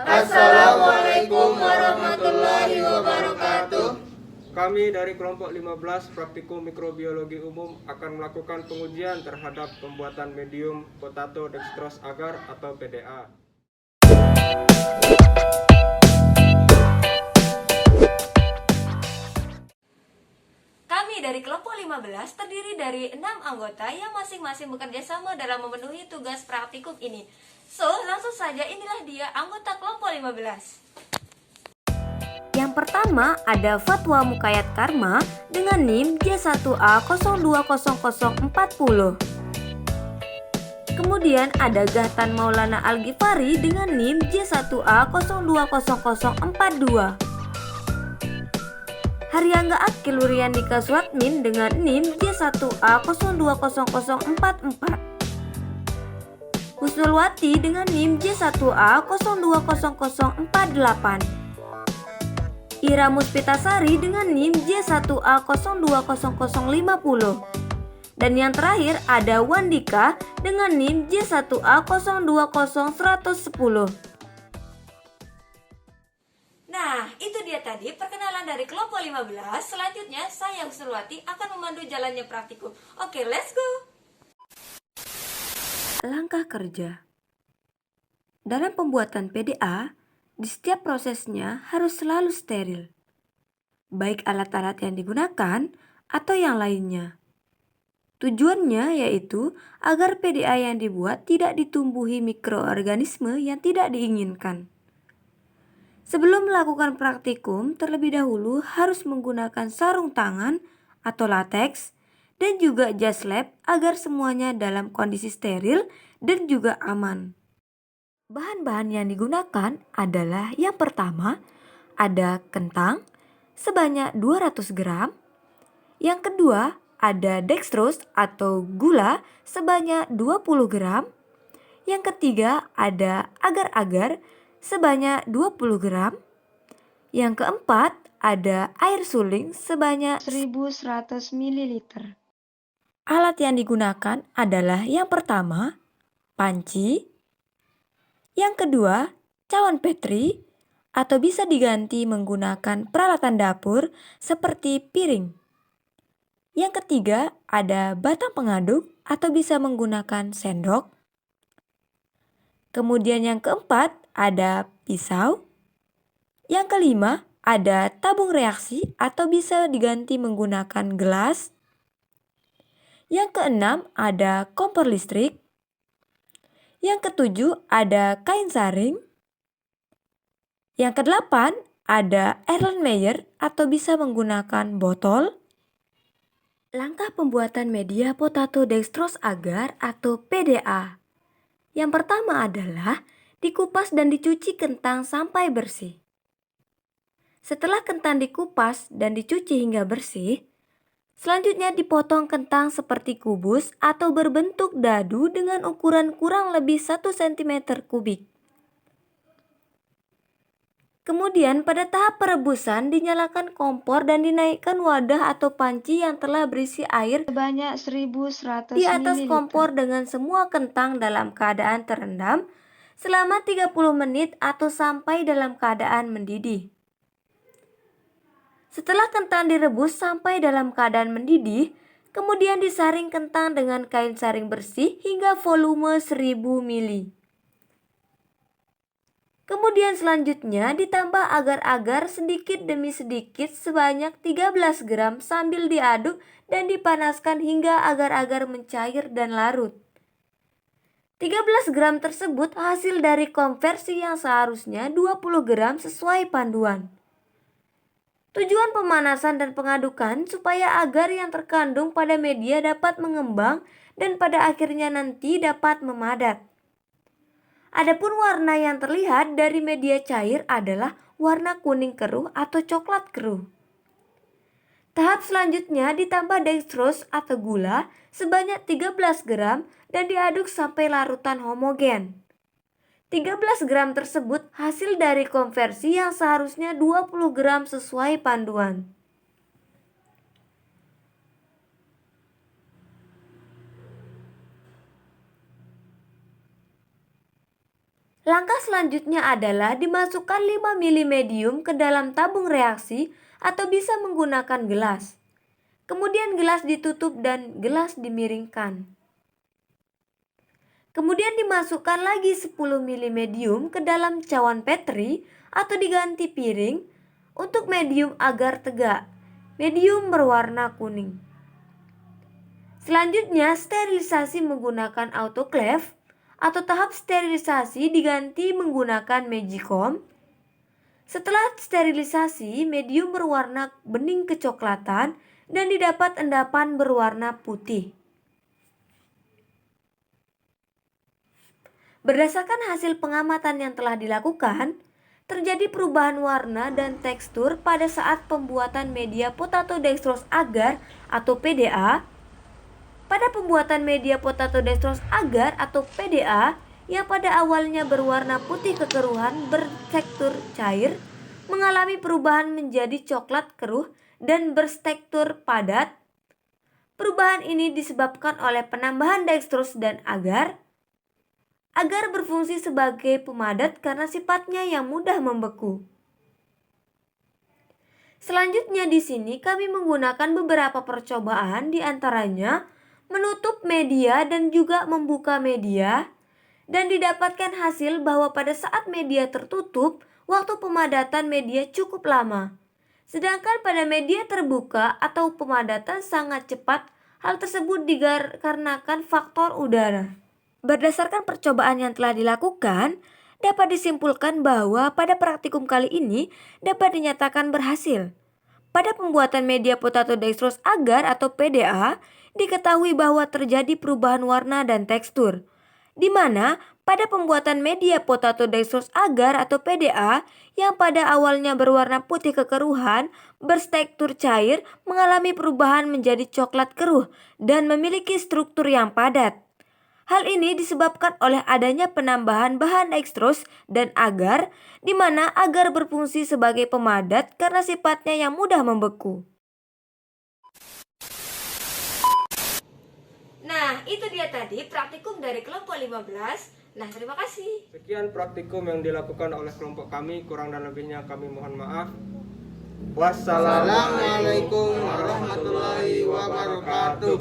Assalamualaikum warahmatullahi wabarakatuh. Kami dari kelompok 15 Praktikum Mikrobiologi Umum akan melakukan pengujian terhadap pembuatan medium potato dextrose agar atau PDA. Kami dari kelompok 15 terdiri dari 6 anggota yang masing-masing bekerja sama dalam memenuhi tugas praktikum ini. So, langsung saja inilah dia anggota kelompok 15. Yang pertama ada Fatwa Mukayat Karma dengan NIM J1A020040. Kemudian ada Gahtan Maulana Al-Ghifari dengan NIM J1A020042. Haryangga Akil Wuryandika Suatmin dengan NIM J1A020044. Husnulwati dengan NIM J1A020048. Ira Muspitasari dengan NIM J1A020050. Dan yang terakhir ada Wandika dengan NIM J1A020110. Nah, itu dia tadi perkenalan dari kelompok 15. Selanjutnya saya Husnulwati akan memandu jalannya praktikum. Oke, let's go. Langkah kerja. Dalam pembuatan PDA, di setiap prosesnya harus selalu steril, baik alat-alat yang digunakan atau yang lainnya. Tujuannya yaitu agar PDA yang dibuat tidak ditumbuhi mikroorganisme yang tidak diinginkan. Sebelum melakukan praktikum, terlebih dahulu harus menggunakan sarung tangan atau latex dan juga jas lab agar semuanya dalam kondisi steril dan juga aman. Bahan-bahan yang digunakan adalah yang pertama ada kentang sebanyak 200 gram, yang kedua ada dextrose atau gula sebanyak 20 gram, yang ketiga ada agar-agar sebanyak 20 gram. Yang keempat ada air suling sebanyak 1100 ml. Alat yang digunakan adalah yang pertama panci, yang kedua cawan petri atau bisa diganti menggunakan peralatan dapur seperti piring. Yang ketiga ada batang pengaduk atau bisa menggunakan sendok. Kemudian yang keempat ada pisau. Yang kelima ada tabung reaksi atau bisa diganti menggunakan gelas. Yang keenam ada kompor listrik. Yang ketujuh ada kain saring. Yang kedelapan ada Erlenmeyer atau bisa menggunakan botol. Langkah pembuatan media potato dextrose agar atau PDA. Yang pertama adalah dikupas dan dicuci kentang sampai bersih. Setelah kentang dikupas dan dicuci hingga bersih, selanjutnya dipotong kentang seperti kubus atau berbentuk dadu dengan ukuran kurang lebih 1 cm kubik. Kemudian pada tahap perebusan dinyalakan kompor dan dinaikkan wadah atau panci yang telah berisi air Sebanyak 1100 di atas ml. kompor dengan semua kentang dalam keadaan terendam selama 30 menit atau sampai dalam keadaan mendidih. Setelah kentang direbus sampai dalam keadaan mendidih, kemudian disaring kentang dengan kain saring bersih hingga volume 1000 ml. Kemudian selanjutnya ditambah agar-agar sedikit demi sedikit sebanyak 13 gram sambil diaduk dan dipanaskan hingga agar-agar mencair dan larut. 13 gram tersebut hasil dari konversi yang seharusnya 20 gram sesuai panduan. Tujuan pemanasan dan pengadukan supaya agar yang terkandung pada media dapat mengembang dan pada akhirnya nanti dapat memadat. Adapun warna yang terlihat dari media cair adalah warna kuning keruh atau coklat keruh. Tahap selanjutnya ditambah dextrose atau gula sebanyak 13 gram dan diaduk sampai larutan homogen. 13 gram tersebut hasil dari konversi yang seharusnya 20 gram sesuai panduan. Langkah selanjutnya adalah dimasukkan 5 mili medium ke dalam tabung reaksi atau bisa menggunakan gelas. Kemudian gelas ditutup dan gelas dimiringkan. Kemudian dimasukkan lagi 10 mili medium ke dalam cawan Petri atau diganti piring untuk medium agar tegak. Medium berwarna kuning. Selanjutnya sterilisasi menggunakan autoclave atau tahap sterilisasi diganti menggunakan Magicom. Setelah sterilisasi, medium berwarna bening kecoklatan dan didapat endapan berwarna putih. Berdasarkan hasil pengamatan yang telah dilakukan, terjadi perubahan warna dan tekstur pada saat pembuatan media potato dextrose agar atau PDA. Pada pembuatan media potato dextrose agar atau PDA yang pada awalnya berwarna putih kekeruhan bertekstur cair mengalami perubahan menjadi coklat keruh dan bertekstur padat. Perubahan ini disebabkan oleh penambahan dextrose dan agar. Agar berfungsi sebagai pemadat karena sifatnya yang mudah membeku. Selanjutnya di sini kami menggunakan beberapa percobaan, di antaranya menutup media dan juga membuka media, dan didapatkan hasil bahwa pada saat media tertutup, waktu pemadatan media cukup lama. Sedangkan pada media terbuka atau pemadatan sangat cepat. Hal tersebut dikarenakan faktor udara. Berdasarkan percobaan yang telah dilakukan, dapat disimpulkan bahwa pada praktikum kali ini dapat dinyatakan berhasil. Pada pembuatan media potato dextrose agar atau PDA, diketahui bahwa terjadi perubahan warna dan tekstur, di mana pada pembuatan media potato dextrose agar atau PDA yang pada awalnya berwarna putih kekeruhan bertekstur cair mengalami perubahan menjadi coklat keruh dan memiliki struktur yang padat. Hal ini disebabkan oleh adanya penambahan bahan dextrose dan agar, di mana agar berfungsi sebagai pemadat karena sifatnya yang mudah membeku. Nah, itu dia tadi praktikum dari kelompok 15. Nah, terima kasih. Sekian praktikum yang dilakukan oleh kelompok kami, kurang dan lebihnya kami mohon maaf. Wassalamualaikum warahmatullahi wabarakatuh.